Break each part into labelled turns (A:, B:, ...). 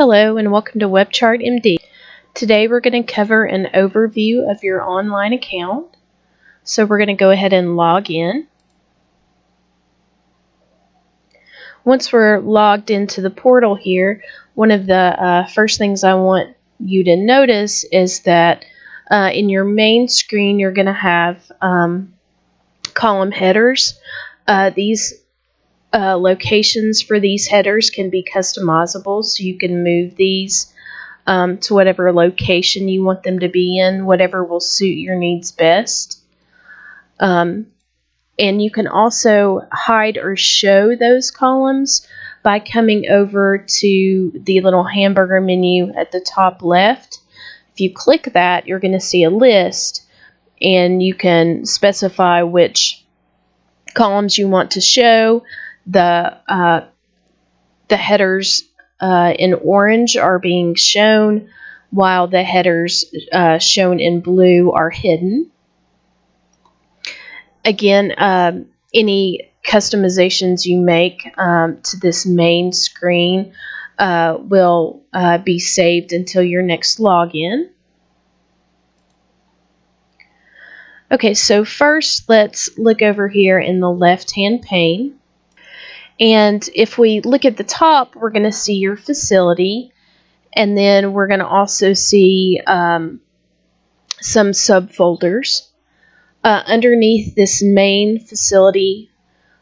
A: Hello and welcome to WebChart MD. Today we're going to cover an overview of your online account. So we're going to go ahead and log in. Once we're logged into the portal here, one of the first things I want you to notice is that in your main screen you're going to have column headers. These locations for these headers can be customizable, so you can move these to whatever location you want them to be in, whatever will suit your needs best. And you can also hide or show those columns by coming over to the little hamburger menu at the top left. If you click that, you're going to see a list, and you can specify which columns you want to show. The headers in orange are being shown, while the headers shown in blue are hidden. Again, any customizations you make to this main screen will be saved until your next login. Okay, so first let's look over here in the left-hand pane. And if we look at the top, we're going to see your facility, and then we're going to also see some subfolders. Underneath this main facility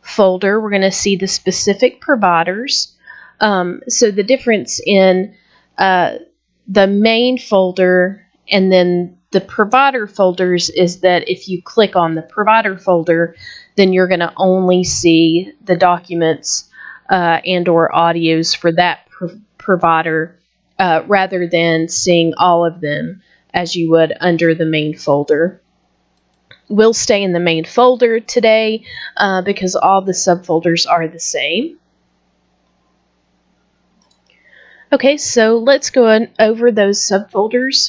A: folder, we're going to see the specific providers. So the difference in the main folder and then the provider folders is that if you click on the provider folder, then you're going to only see the documents and or audios for that provider rather than seeing all of them as you would under the main folder. We'll stay in the main folder today because all the subfolders are the same. Okay, so let's go over those subfolders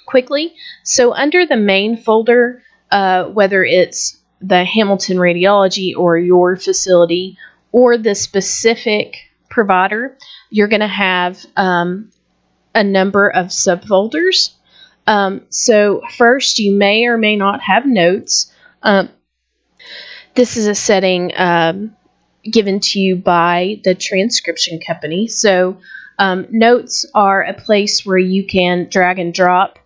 A: quickly. So under the main folder, whether it's the Hamilton Radiology or your facility or the specific provider, you're going to have a number of subfolders. So first, you may or may not have notes. This is a setting given to you by the transcription company. So notes are a place where you can drag and drop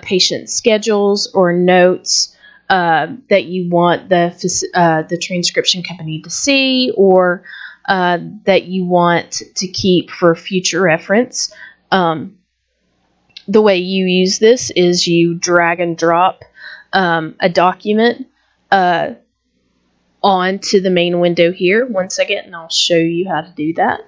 A: patient schedules or notes that you want the transcription company to see, or that you want to keep for future reference. The way you use this is you drag and drop a document onto the main window here. One second, and I'll show you how to do that.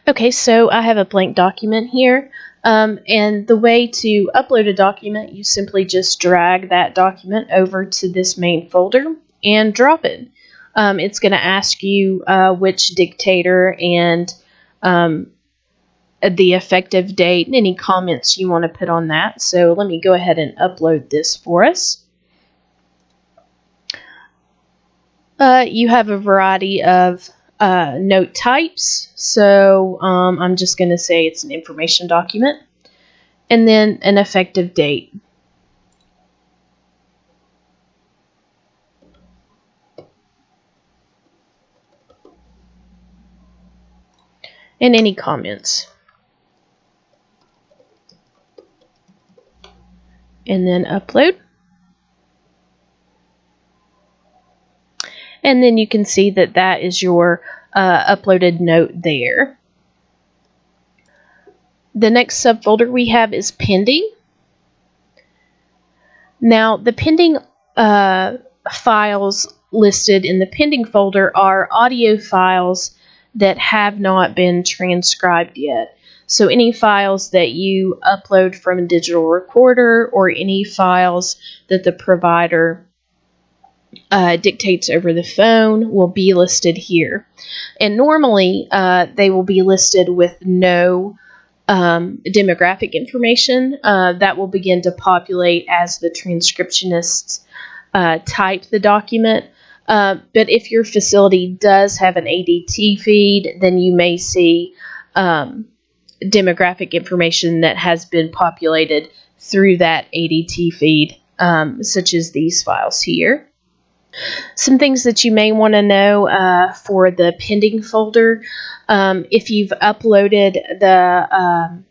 A: Okay, so I have a blank document here, and the way to upload a document, you simply just drag that document over to this main folder and drop it. It's going to ask you which dictator and the effective date and any comments you want to put on that. So let me go ahead and upload this for us. You have a variety of note types, so I'm just going to say it's an information document, and then an effective date. And any comments. And then upload. And then you can see that that is your uploaded note there. The next subfolder we have is pending. Now, the pending files listed in the pending folder are audio files that have not been transcribed yet. So any files that you upload from a digital recorder or any files that the provider dictates over the phone will be listed here. And normally they will be listed with no demographic information that will begin to populate as the transcriptionists type the document. But if your facility does have an ADT feed, then you may see demographic information that has been populated through that ADT feed, such as these files here. Some things that you may want to know for the pending folder, if you've uploaded the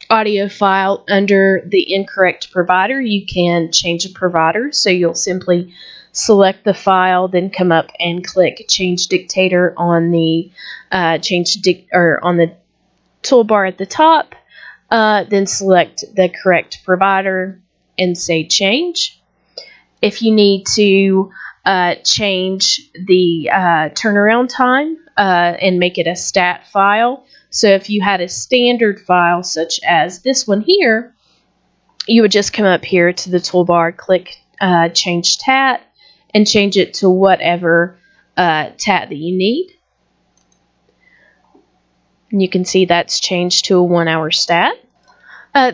A: audio file under the incorrect provider, you can change a provider. So you'll simply select the file, then come up and click Change Dictator on the on the toolbar at the top. Then select the correct provider and say Change. If you need to change the turnaround time and make it a stat file. So if you had a standard file such as this one here, you would just come up here to the toolbar, click Change TAT, and change it to whatever TAT that you need. And you can see that's changed to a 1 hour stat.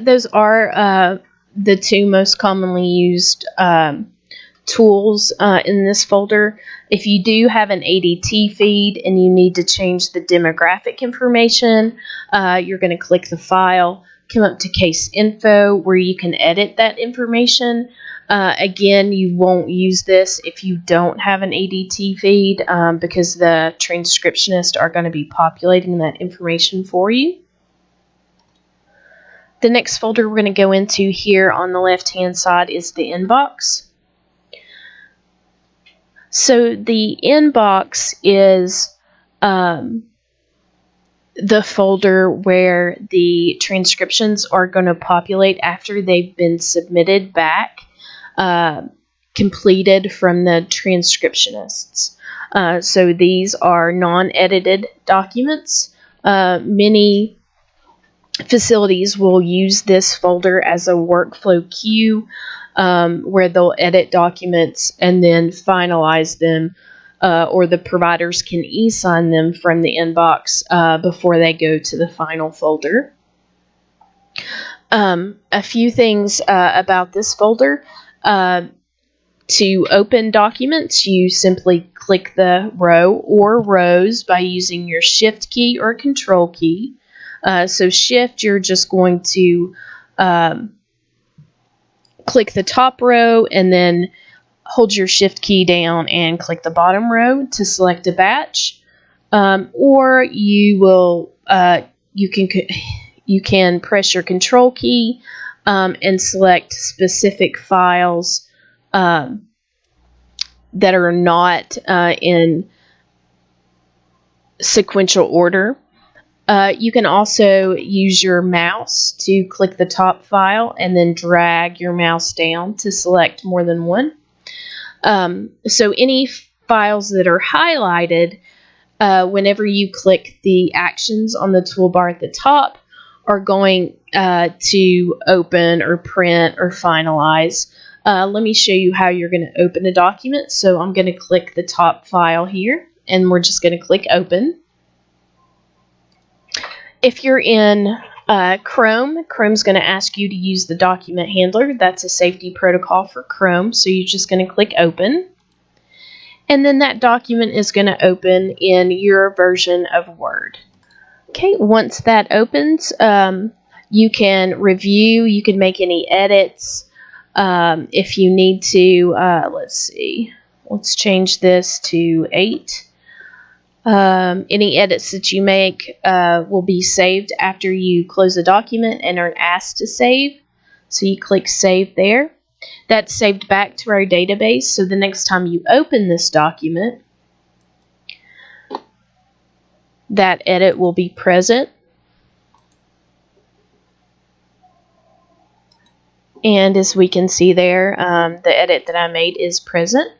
A: Those are the two most commonly used tools in this folder. If you do have an ADT feed and you need to change the demographic information, you're going to click the file, come up to Case Info where you can edit that information. Again, you won't use this if you don't have an ADT feed because the transcriptionists are going to be populating that information for you. The next folder we're going to go into here on the left-hand side is the inbox. So the inbox is the folder where the transcriptions are going to populate after they've been submitted back, completed from the transcriptionists. So these are non-edited documents. Many facilities will use this folder as a workflow queue where they'll edit documents and then finalize them, or the providers can e-sign them from the inbox before they go to the final folder. A few things about this folder. To open documents, you simply click the row or rows by using your Shift key or Control key. So Shift, you're just going to click the top row and then hold your Shift key down and click the bottom row to select a batch. Or you will you can press your Control key and select specific files that are not in sequential order. You can also use your mouse to click the top file and then drag your mouse down to select more than one. So any files that are highlighted, whenever you click the actions on the toolbar at the top, are going to open or print or finalize. Let me show you how you're going to open a document. So I'm going to click the top file here, and we're just going to click Open. If you're in Chrome, Chrome's going to ask you to use the document handler. That's a safety protocol for Chrome. So you're just going to click Open. And then that document is going to open in your version of Word. Okay, once that opens, you can review, you can make any edits if you need to. Let's see, let's change this to 8. Any edits that you make will be saved after you close the document and are asked to save. So you click Save there. That's saved back to our database, so the next time you open this document, that edit will be present. And as we can see there, the edit that I made is present.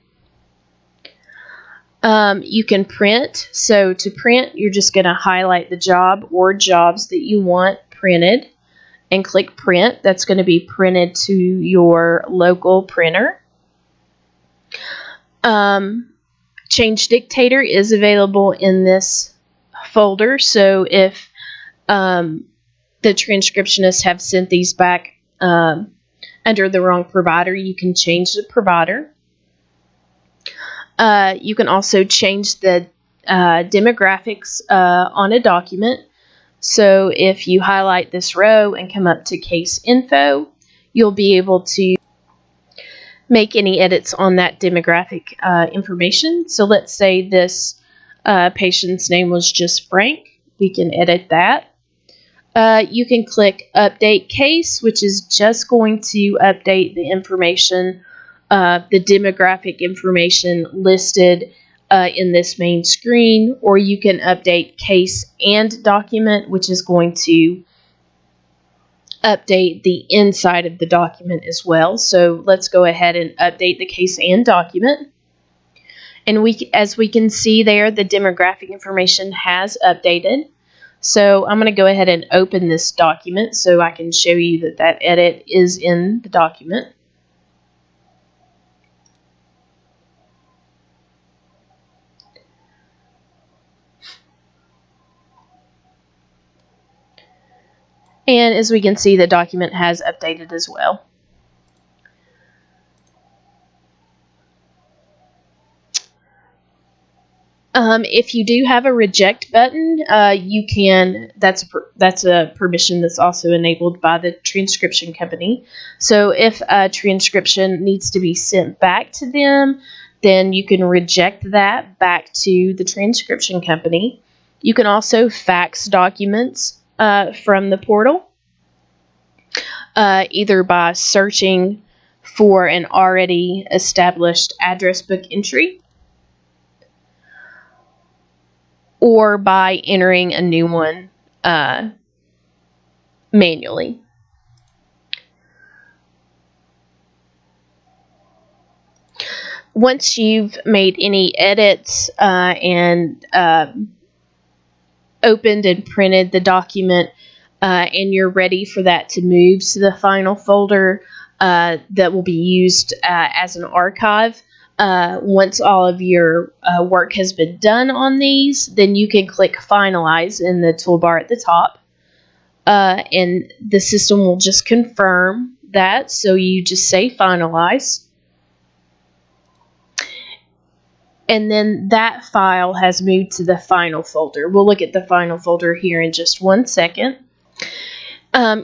A: You can print. So to print, you're just going to highlight the job or jobs that you want printed and click Print. That's going to be printed to your local printer. Change Dictator is available in this folder. So if the transcriptionists have sent these back under the wrong provider, you can change the provider. You can also change the demographics on a document. So if you highlight this row and come up to case info, you'll be able to make any edits on that demographic information. So let's say this patient's name was just Frank. We can edit that. You can click Update Case, which is just going to update the information, the demographic information listed in this main screen, or you can update Case and Document, which is going to update the inside of the document as well. So let's go ahead and update the Case and Document. And as we can see there, the demographic information has updated. So I'm going to go ahead and open this document so I can show you that that edit is in the document. And as we can see, the document has updated as well. If you do have a reject button, you can. That's a permission that's also enabled by the transcription company. So if a transcription needs to be sent back to them, then you can reject that back to the transcription company. You can also fax documents from the portal, either by searching for an already established address book entry, or by entering a new one manually. Once you've made any edits and opened and printed the document and you're ready for that to move to the final folder that will be used as an archive, once all of your work has been done on these, then you can click Finalize in the toolbar at the top, and the system will just confirm that. So you just say Finalize, and then that file has moved to the final folder. We'll look at the final folder here in just 1 second.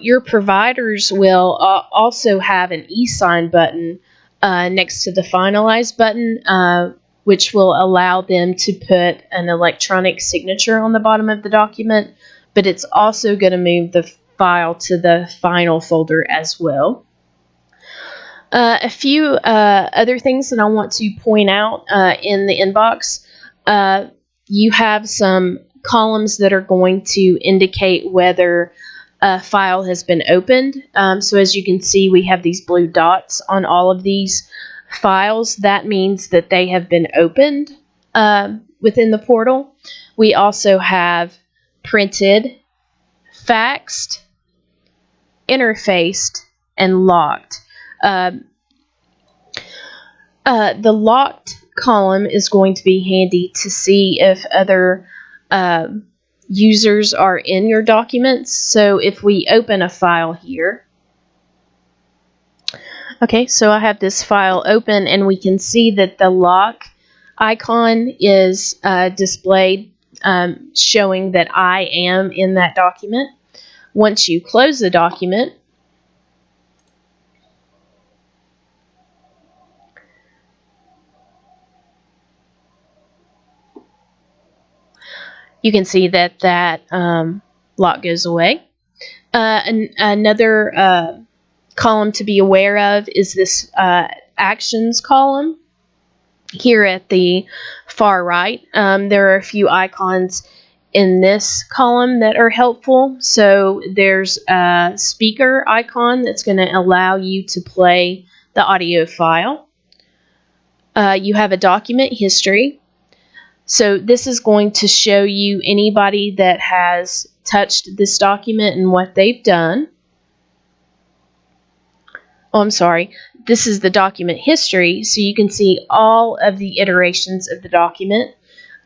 A: Your providers will also have an e-sign button next to the Finalize button, which will allow them to put an electronic signature on the bottom of the document, but it's also going to move the file to the final folder as well. A few other things that I want to point out in the inbox. You have some columns that are going to indicate whether a file has been opened. So as you can see, we have these blue dots on all of these files. That means that they have been opened within the portal. We also have printed, faxed, interfaced, and locked. The locked column is going to be handy to see if other users are in your documents. So if we open a file here, okay, so I have this file open and we can see that the lock icon is displayed, showing that I am in that document. Once you close the document, you can see that that lock goes away. Another column to be aware of is this actions column here at the far right. There are a few icons in this column that are helpful. So there's a speaker icon that's going to allow you to play the audio file. You have a document history. So this is going to show you anybody that has touched this document and what they've done. Oh, I'm sorry. This is the document history, so you can see all of the iterations of the document.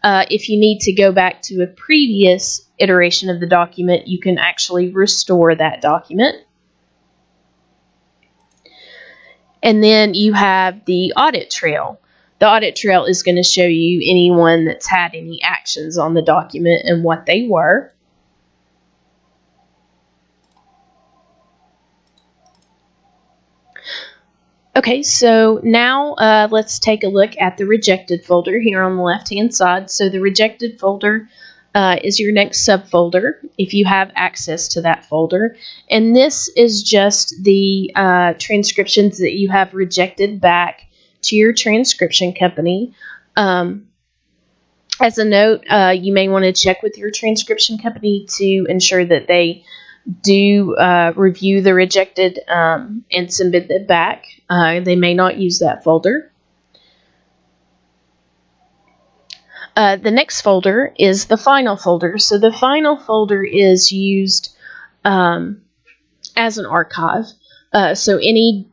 A: If you need to go back to a previous iteration of the document, you can actually restore that document. And then you have the audit trail. The audit trail is going to show you anyone that's had any actions on the document and what they were. Okay, so now let's take a look at the rejected folder here on the left-hand side. So the rejected folder is your next subfolder if you have access to that folder. And this is just the transcriptions that you have rejected back to your transcription company. As a note, you may want to check with your transcription company to ensure that they do review the rejected and submit it back. They may not use that folder. The next folder is the final folder. So the final folder is used as an archive. So any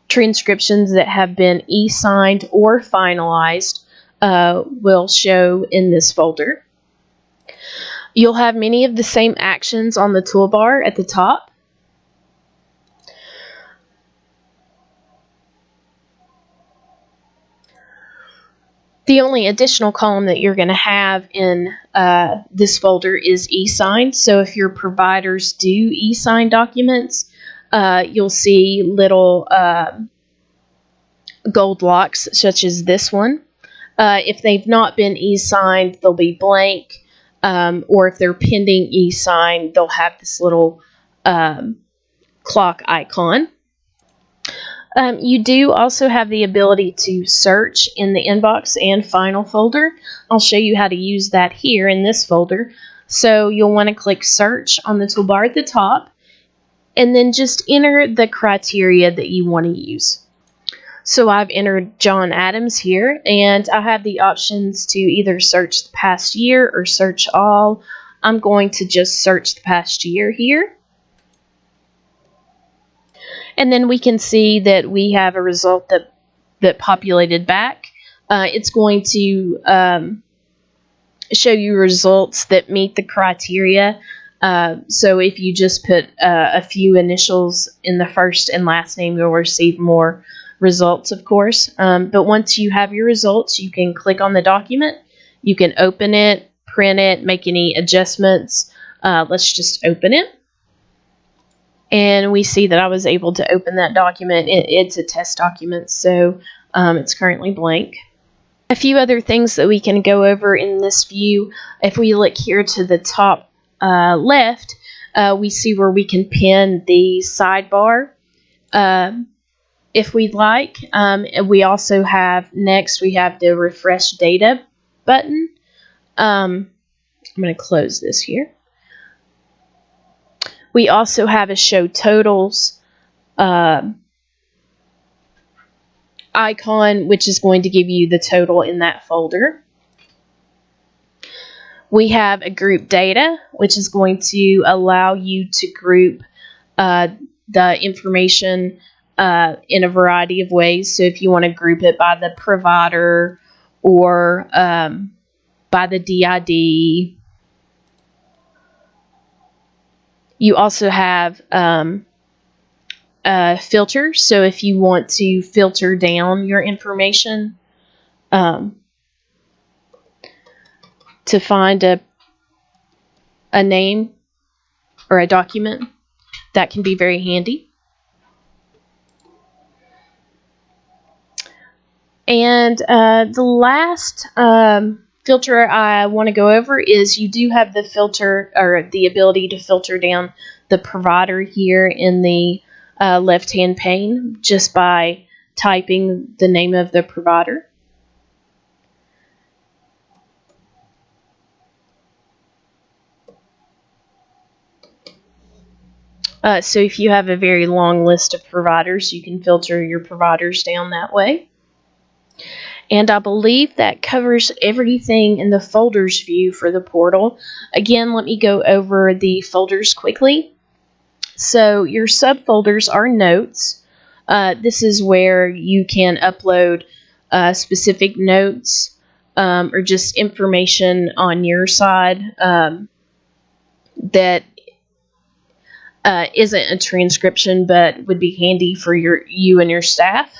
A: transcriptions that have been e-signed or finalized will show in this folder. You'll have many of the same actions on the toolbar at the top. The only additional column that you're going to have in this folder is e-signed. So if your providers do e-sign documents, you'll see little gold locks such as this one. If they've not been e-signed, they'll be blank. Or if they're pending e-sign, they'll have this little clock icon. You do also have the ability to search in the inbox and final folder. I'll show you how to use that here in this folder. So you'll want to click search on the toolbar at the top and then just enter the criteria that you want to use. So I've entered John Adams here, and I have the options to either search the past year or search all. I'm going to just search the past year here. And then we can see that we have a result that populated back. It's going to show you results that meet the criteria. So if you just put a few initials in the first and last name, you'll receive more results, of course. But once you have your results, you can click on the document. You can open it, print it, make any adjustments. Let's just open it. And we see that I was able to open that document. It's a test document, so it's currently blank. A few other things that we can go over in this view. If we look here to the top left, we see where we can pin the sidebar if we'd like. We also have, next we have the refresh data button. I'm going to close this here. We also have a show totals icon, which is going to give you the total in that folder. We have a group data, which is going to allow you to group the information in a variety of ways. So if you want to group it by the provider or by the DID. You also have filter. So if you want to filter down your information to find a name or a document, that can be very handy. And the last filter I want to go over is you do have the filter, or the ability to filter down the provider here in the left-hand pane just by typing the name of the provider. So if you have a very long list of providers, you can filter your providers down that way. And I believe that covers everything in the folders view for the portal. Again, let me go over the folders quickly. So your subfolders are notes. This is where you can upload specific notes or just information on your side that isn't a transcription but would be handy for you and your staff.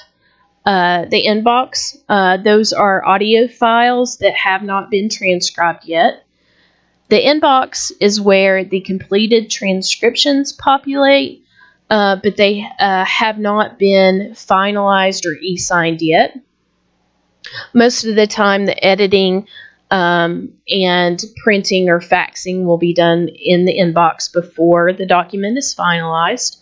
A: The inbox, those are audio files that have not been transcribed yet. The inbox is where the completed transcriptions populate. but they have not been finalized or e-signed yet. Most of the time, the editing and printing or faxing will be done in the inbox before the document is finalized.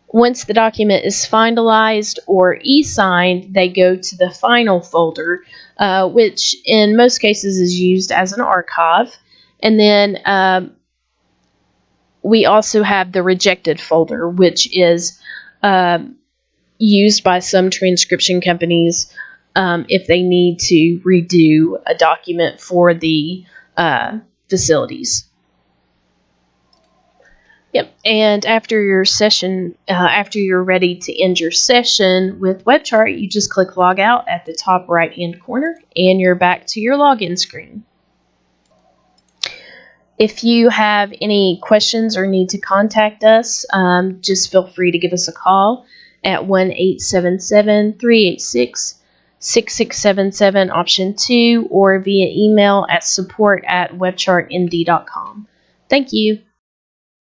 A: Once the document is finalized or e-signed, they go to the final folder, which in most cases is used as an archive. And then we also have the rejected folder, which is used by some transcription companies if they need to redo a document for the facilities. Yep, and after your session, after you're ready to end your session with WebChart, you just click Log Out at the top right-hand corner, and you're back to your login screen. If you have any questions or need to contact us, just feel free to give us a call at 1-877-386-6677 option 2 or via email at support@webchartmd.com. Thank you.